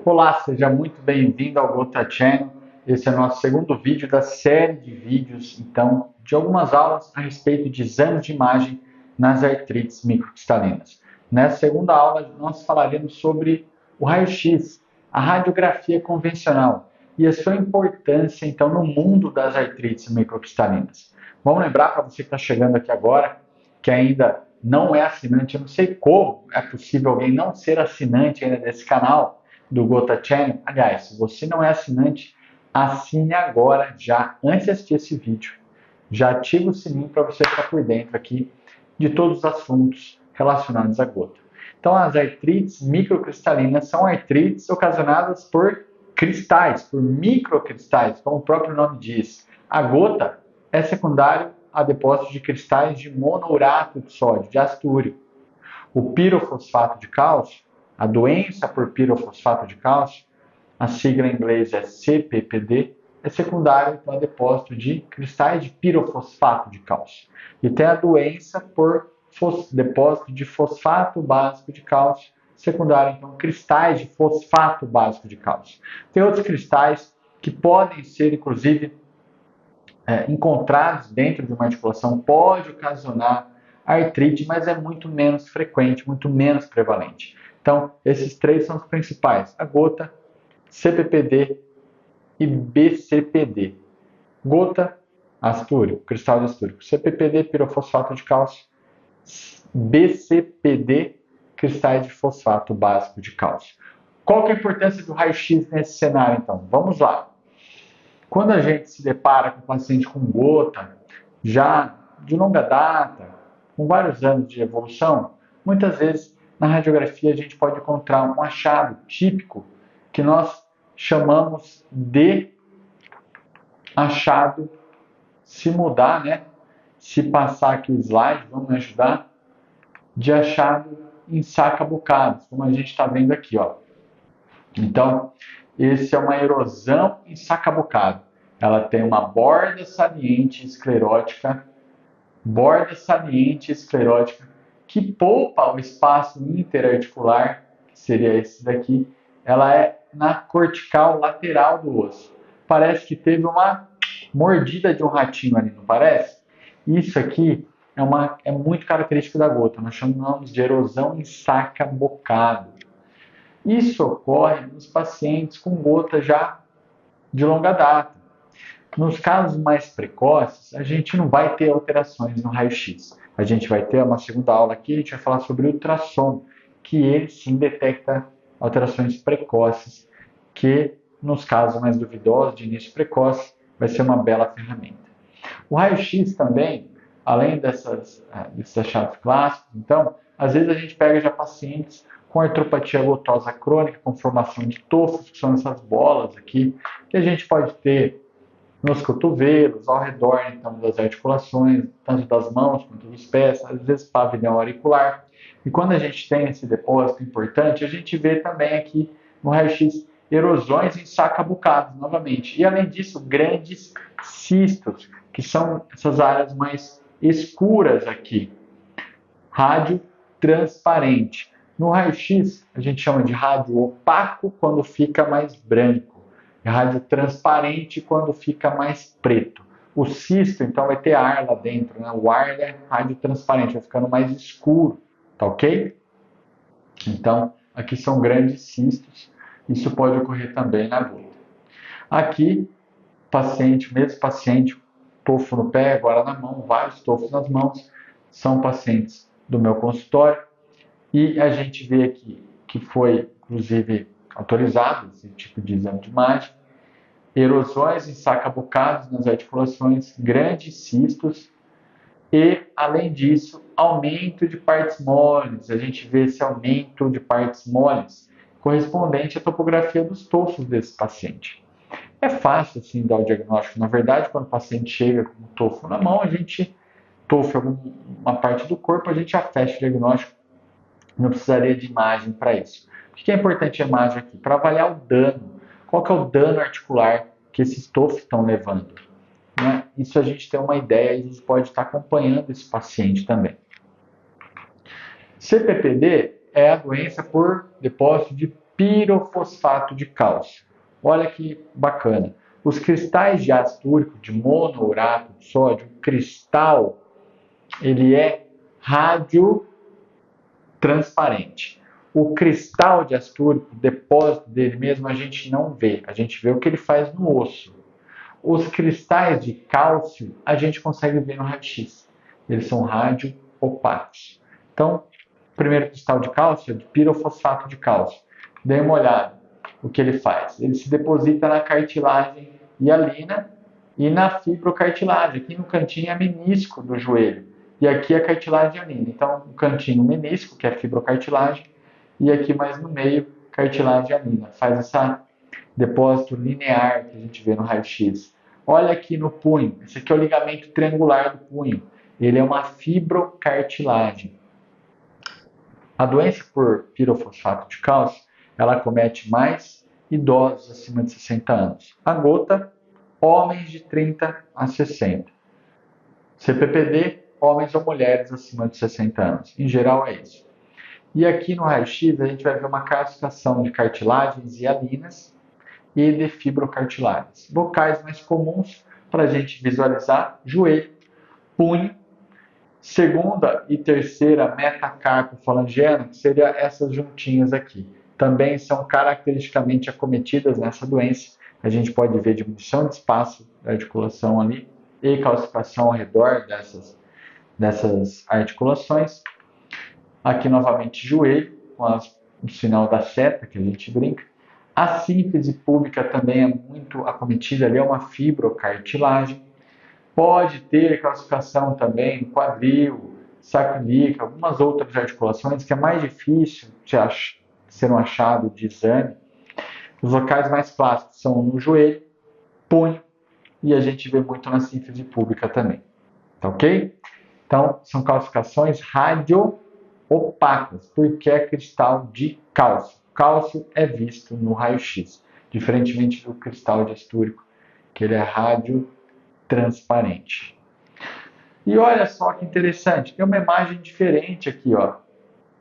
Olá, seja muito bem-vindo ao Gota Channel. Esse é o nosso segundo vídeo da série de vídeos, então, de algumas aulas a respeito de exames de imagem nas artrites microcristalinas. Nessa segunda aula, nós falaremos sobre o raio-x, a radiografia convencional e a sua importância, então, no mundo das artrites microcristalinas. Vamos lembrar para você que está chegando aqui agora, que ainda não é assinante, eu não sei como é possível alguém não ser assinante ainda desse canal, do Gota Channel. Aliás, se você não é assinante, assine agora, já antes de assistir esse vídeo. Já ativa o sininho para você ficar por dentro aqui de todos os assuntos relacionados à gota. Então, as artrites microcristalinas são artrites ocasionadas por cristais, por microcristais, como o próprio nome diz. A gota é secundário a depósito de cristais de monourato de sódio, de astúrio. O pirofosfato de cálcio, a doença por pirofosfato de cálcio, a sigla em inglês é CPPD, é secundário então, a depósito de cristais de pirofosfato de cálcio. E tem a doença por depósito de fosfato básico de cálcio, secundário então cristais de fosfato básico de cálcio. Tem outros cristais que podem ser inclusive encontrados dentro de uma articulação, pode ocasionar artrite, mas é muito menos frequente, muito menos prevalente. Então, esses três são os principais: a gota, CPPD e BCPD. Gota, astúrio, cristal de astúrio. CPPD, pirofosfato de cálcio. BCPD, cristais de fosfato básico de cálcio. Qual que é a importância do raio-x nesse cenário, então? Vamos lá. Quando a gente se depara com um paciente com gota, já de longa data, com vários anos de evolução, muitas vezes na radiografia a gente pode encontrar um achado típico que nós chamamos de achado, se mudar, né? Se passar aqui o slide, vamos me ajudar, de achado em saca-bocados, como a gente está vendo aqui, ó. Então, esse é uma erosão em saca-bocado. Ela tem uma borda saliente esclerótica, que poupa o espaço interarticular, que seria esse daqui. Ela é na cortical lateral do osso. Parece que teve uma mordida de um ratinho ali, não parece? Isso aqui é muito característico da gota. Nós chamamos de erosão em saca-bocado. Isso ocorre nos pacientes com gota já de longa data. Nos casos mais precoces, a gente não vai ter alterações no raio-x. A gente vai ter uma segunda aula aqui, a gente vai falar sobre ultrassom, que ele sim detecta alterações precoces, que nos casos mais duvidosos, de início precoce, vai ser uma bela ferramenta. O raio-x também, além desses achados clássicos, então, às vezes a gente pega já pacientes com artropatia gotosa crônica, com formação de tofos, que são essas bolas aqui, que a gente pode ter nos cotovelos, ao redor então, das articulações, tanto das mãos quanto dos pés, às vezes pavilhão auricular. E quando a gente tem esse depósito importante, a gente vê também aqui no raio-x erosões em saca-bocados, novamente. E além disso, grandes cistos, que são essas áreas mais escuras aqui. Rádio transparente. No raio-x, a gente chama de rádio opaco quando fica mais branco. Rádio transparente quando fica mais preto. O cisto, então, vai ter ar lá dentro, né? O ar é rádio transparente, vai ficando mais escuro, tá ok? Então, aqui são grandes cistos, isso pode ocorrer também na gota. Aqui, mesmo paciente, tofo no pé, agora na mão, vários tofos nas mãos, são pacientes do meu consultório, e a gente vê aqui que foi, inclusive, autorizado esse tipo de exame de imagem, erosões em saca-bocados nas articulações, grandes cistos e, além disso, aumento de partes moles. A gente vê esse aumento de partes moles correspondente à topografia dos tofos desse paciente. É fácil, assim, dar o diagnóstico. Na verdade, quando o paciente chega com o tofo na mão, tofo em uma parte do corpo, a gente já fecha o diagnóstico. Não precisaria de imagem para isso. Por que é importante a imagem aqui? Para avaliar o dano. Qual que é o dano articular que esses tofos estão levando? Né? Isso a gente tem uma ideia e a gente pode estar acompanhando esse paciente também. CPPD é a doença por depósito de pirofosfato de cálcio. Olha que bacana. Os cristais de ácido úrico de monourato de sódio, o cristal, ele é radiotransparente. O cristal de ácido úrico, o depósito dele mesmo, a gente não vê. A gente vê o que ele faz no osso. Os cristais de cálcio, a gente consegue ver no raio-x. Eles são radioopacos. Então, o primeiro cristal de cálcio é de pirofosfato de cálcio. Dê uma olhada o que ele faz. Ele se deposita na cartilagem hialina e na fibrocartilagem. Aqui no cantinho é menisco do joelho. E aqui é a cartilagem hialina. Então, o cantinho menisco, que é fibrocartilagem, e aqui mais no meio, cartilagem hialina. Faz esse depósito linear que a gente vê no raio-x. Olha aqui no punho. Esse aqui é o ligamento triangular do punho. Ele é uma fibrocartilagem. A doença por pirofosfato de cálcio, ela acomete mais idosos acima de 60 anos. A gota, homens de 30 a 60. CPPD, homens ou mulheres acima de 60 anos. Em geral é isso. E aqui no raio-x a gente vai ver uma classificação de cartilagens hialinas e de fibrocartilagens. Locais mais comuns para a gente visualizar: joelho, punho, segunda e terceira metacarpofalangena, que seriam essas juntinhas aqui. Também são caracteristicamente acometidas nessa doença. A gente pode ver diminuição de espaço da articulação ali e calcificação ao redor dessas articulações. Aqui novamente joelho, com o sinal da seta que a gente brinca. A síntese púbica também é muito acometida, ali é uma fibrocartilagem. Pode ter calcificação também no quadril, sacroiliaco, algumas outras articulações que é mais difícil de ser um achado de exame. Os locais mais clássicos são no joelho, punho, e a gente vê muito na síntese púbica também. Tá ok? Então, são calcificações radioopacas, porque é cristal de cálcio. Cálcio é visto no raio-x, diferentemente do cristal de ácido úrico, que ele é radiotransparente. E olha só que interessante, tem uma imagem diferente aqui, ó,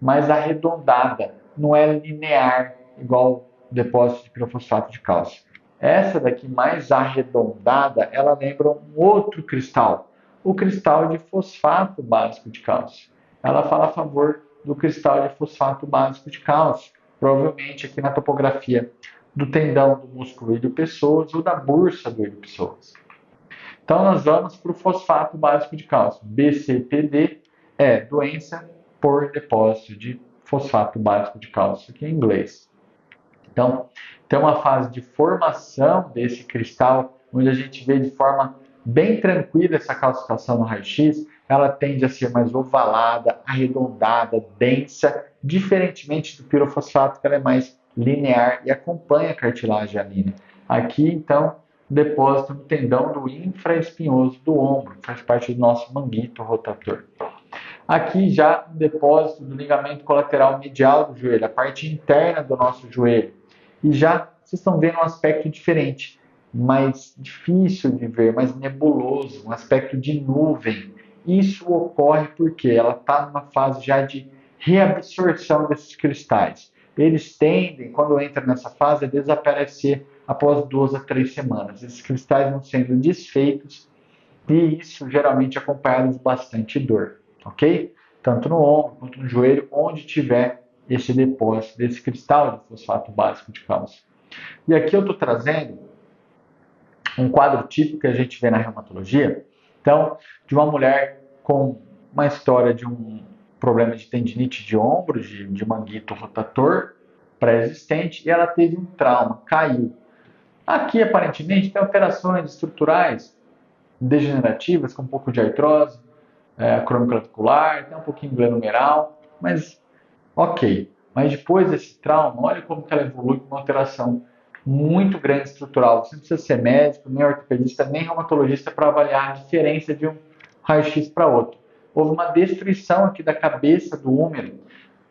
mais arredondada, não é linear, igual o depósito de pirofosfato de cálcio. Essa daqui, mais arredondada, ela lembra um outro cristal, o cristal de fosfato básico de cálcio. Ela fala a favor do cristal de fosfato básico de cálcio, provavelmente aqui na topografia do tendão do músculo ilho-pessoas ou da bursa do ilho-pessoas. Então, nós vamos para o fosfato básico de cálcio. BCPD é doença por depósito de fosfato básico de cálcio, aqui em inglês. Então, tem uma fase de formação desse cristal, onde a gente vê de forma bem tranquila essa calcificação no raio-x. Ela tende a ser mais ovalada, arredondada, densa, diferentemente do pirofosfato, que ela é mais linear e acompanha a cartilagem hialina. Aqui, então, depósito no tendão do infraespinhoso do ombro, que faz parte do nosso manguito rotator. Aqui já um depósito do ligamento colateral medial do joelho, a parte interna do nosso joelho. E já vocês estão vendo um aspecto diferente, mais difícil de ver, mais nebuloso, um aspecto de nuvem. Isso ocorre porque ela está numa fase já de reabsorção desses cristais. Eles tendem, quando entram nessa fase, a desaparecer após 2 a 3 semanas. Esses cristais vão sendo desfeitos e isso geralmente acompanhado de bastante dor, ok? Tanto no ombro quanto no joelho, onde tiver esse depósito desse cristal de fosfato básico de cálcio. E aqui eu estou trazendo um quadro típico que a gente vê na reumatologia, então, de uma mulher com uma história de um problema de tendinite de ombro, de manguito rotator pré-existente, e ela teve um trauma, caiu. Aqui, aparentemente, tem alterações estruturais degenerativas, com um pouco de artrose, crônico-clavicular, tem um pouquinho de glenomeral, mas ok. Mas depois desse trauma, olha como que ela evolui com uma alteração muito grande estrutural. Você não precisa ser médico, nem ortopedista, nem reumatologista para avaliar a diferença de um raio-x para outro. Houve uma destruição aqui da cabeça do húmero,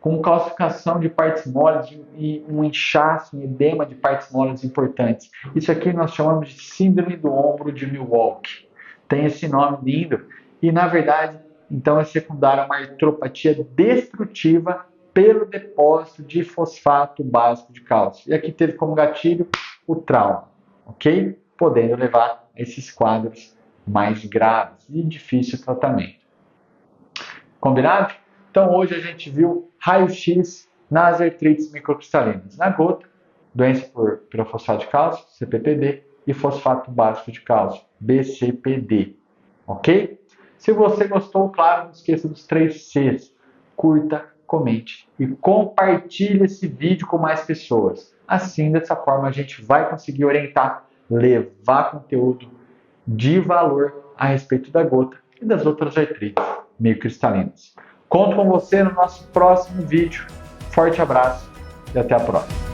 com calcificação de partes moles e um inchaço, um edema de partes moles importantes. Isso aqui nós chamamos de síndrome do ombro de Milwaukee. Tem esse nome lindo e, na verdade, então é secundário a uma artropatia destrutiva pelo depósito de fosfato básico de cálcio. E aqui teve como gatilho o trauma, ok? Podendo levar a esses quadros mais graves e difícil tratamento. Combinado? Então hoje a gente viu raio-x nas artrites microcristalinas. Na gota, doença por pirofosfato de cálcio, CPPD, e fosfato básico de cálcio, BCPD. Ok? Se você gostou, claro, não esqueça dos 3 Cs. Curta, comente e compartilhe esse vídeo com mais pessoas. Assim, dessa forma, a gente vai conseguir orientar, levar conteúdo de valor a respeito da gota e das outras artrites microcristalinas. Conto com você no nosso próximo vídeo. Forte abraço e até a próxima.